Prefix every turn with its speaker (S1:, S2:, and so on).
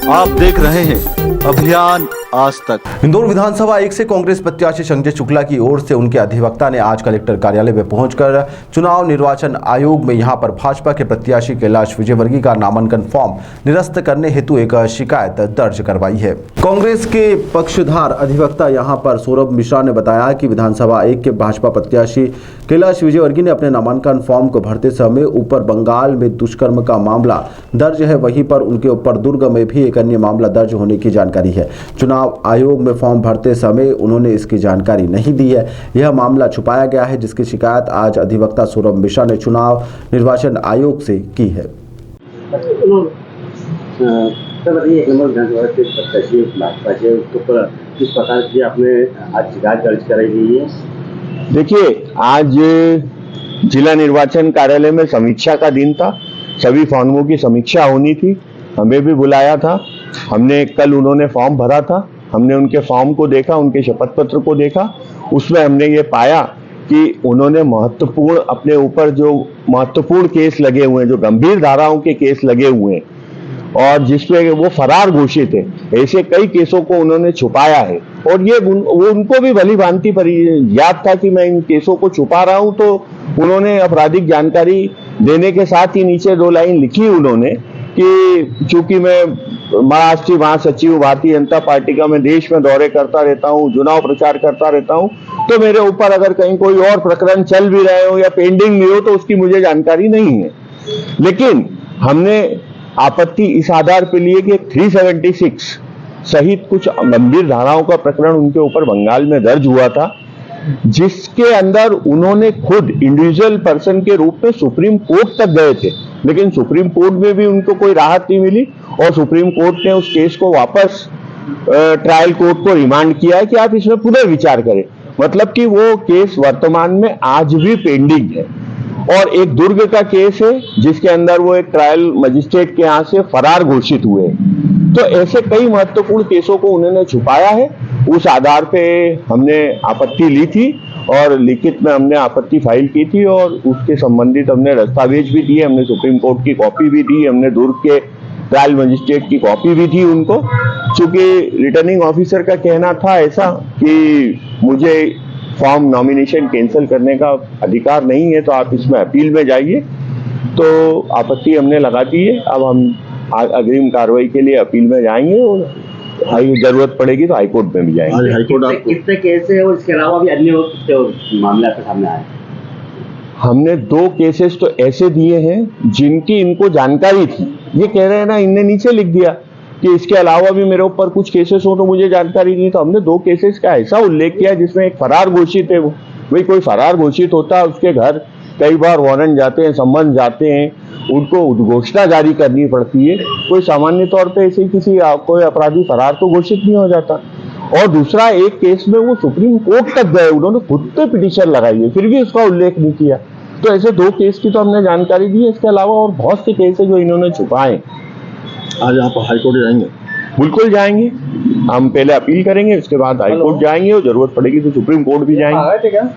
S1: आप देख रहे हैं अभियान आज तक।
S2: इंदौर विधानसभा 1 से कांग्रेस प्रत्याशी संजय शुक्ला की ओर से उनके अधिवक्ता ने आज कलेक्टर कार्यालय में पहुंचकर चुनाव निर्वाचन आयोग में यहां पर भाजपा के प्रत्याशी कैलाश विजयवर्गीय का नामांकन फॉर्म निरस्त करने हेतु एक शिकायत दर्ज करवाई है। कांग्रेस के पक्षधार अधिवक्ता यहां पर सौरभ मिश्रा ने बताया कि विधानसभा 1 के भाजपा प्रत्याशी कैलाश विजयवर्गीय ने अपने नामांकन फॉर्म को भरते समय ऊपर बंगाल में दुष्कर्म का मामला दर्ज है, वहीं पर उनके ऊपर दुर्ग में भी एक अन्य मामला दर्ज होने की जानकारी है। चुनाव आयोग में फॉर्म भरते समय उन्होंने इसकी जानकारी नहीं दी है। यह मामला छुपाया गया है, जिसकी शिकायत आज अधिवक्ता सौरभ मिश्रा ने चुनाव निर्वाचन आयोग से की है।
S3: किस प्रकार की आपने आज शिकायत दर्ज कराई गई है?
S4: देखिए, आज जिला निर्वाचन कार्यालय में समीक्षा का दिन था। सभी फॉर्मों की समीक्षा होनी थी, हमें भी बुलाया था। हमने कल उन्होंने फॉर्म भरा था, हमने उनके फॉर्म को देखा, उनके शपथ पत्र को देखा। उसमें हमने ये पाया कि उन्होंने महत्वपूर्ण अपने ऊपर जो महत्वपूर्ण केस लगे हुए हैं, जो गंभीर धाराओं के केस लगे हुए हैं और जिसपे वो फरार घोषित है, ऐसे कई केसों को उन्होंने छुपाया है। और ये उनको भी भली भांति पर याद था कि मैं इन केसों को छुपा रहा हूं, तो उन्होंने आपराधिक जानकारी देने के साथ ही नीचे 2 लाइन लिखी उन्होंने कि चूंकि मैं महाराष्ट्रीय महासचिव भारतीय जनता पार्टी का, मैं देश में दौरे करता रहता हूं, चुनाव प्रचार करता रहता हूं, तो मेरे ऊपर अगर कहीं कोई और प्रकरण चल भी रहे हो या पेंडिंग भी हो तो उसकी मुझे जानकारी नहीं है। लेकिन हमने आपत्ति इस आधार पर लिए कि 376 सहित कुछ गंभीर धाराओं का प्रकरण उनके ऊपर बंगाल में दर्ज हुआ था, जिसके अंदर उन्होंने खुद इंडिविजुअल पर्सन के रूप में सुप्रीम कोर्ट तक गए थे, लेकिन सुप्रीम कोर्ट में भी उनको कोई राहत नहीं मिली और सुप्रीम कोर्ट ने उस केस को वापस ट्रायल कोर्ट को रिमांड किया है कि आप इसमें पुनर्विचार करें। मतलब कि वो केस वर्तमान में आज भी पेंडिंग है। और एक दुर्ग का केस है जिसके अंदर वो एक ट्रायल मजिस्ट्रेट के यहाँ से फरार घोषित हुए। तो ऐसे कई महत्वपूर्ण केसों को उन्होंने छुपाया है। उस आधार पे हमने आपत्ति ली थी और लिखित में हमने आपत्ति फाइल की थी और उसके संबंधित हमने दस्तावेज भी दिए, हमने सुप्रीम कोर्ट की कॉपी भी दी, हमने दुर्ग के ट्रायल मजिस्ट्रेट की कॉपी भी दी उनको। चूंकि रिटर्निंग ऑफिसर का कहना था ऐसा कि मुझे फॉर्म नॉमिनेशन कैंसिल करने का अधिकार नहीं है, तो आप इसमें अपील में जाइए। तो आपत्ति हमने लगा दी है। अब हम अग्रिम कार्रवाई के लिए अपील में जाएंगे और जरूरत पड़ेगी तो हाईकोर्ट में भी जाएंगे।
S3: हाईकोर्ट कितने केस है और इसके अलावा भी अन्य कितने मामले आपके सामने आए?
S4: हमने 2 केसेस तो ऐसे दिए हैं जिनकी इनको जानकारी थी। ये कह रहे हैं ना, इनने नीचे लिख दिया कि इसके अलावा भी मेरे ऊपर कुछ केसेस हो तो मुझे जानकारी नहीं। तो हमने 2 केसेस का ऐसा उल्लेख किया जिसमें एक फरार घोषित है। वो भाई कोई फरार घोषित होता है, उसके घर कई बार वारंट जाते हैं, सम्मन जाते हैं, उनको उद्घोषणा जारी करनी पड़ती है। कोई सामान्य तौर पे ऐसे किसी कोई अपराधी फरार तो घोषित नहीं हो जाता। और दूसरा, एक केस में वो सुप्रीम कोर्ट तक गए, उन्होंने खुद पे पिटीशन लगाई है, फिर भी उसका उल्लेख नहीं किया। तो ऐसे 2 केस की तो हमने जानकारी दी है। इसके अलावा और बहुत से केस है जो इन्होंने छुपाए।
S3: आज आप हाईकोर्ट जाएंगे?
S4: बिल्कुल जाएंगे। हम पहले अपील करेंगे, उसके बाद हाईकोर्ट जाएंगे और जरूरत पड़ेगी तो सुप्रीम कोर्ट भी जाएंगे।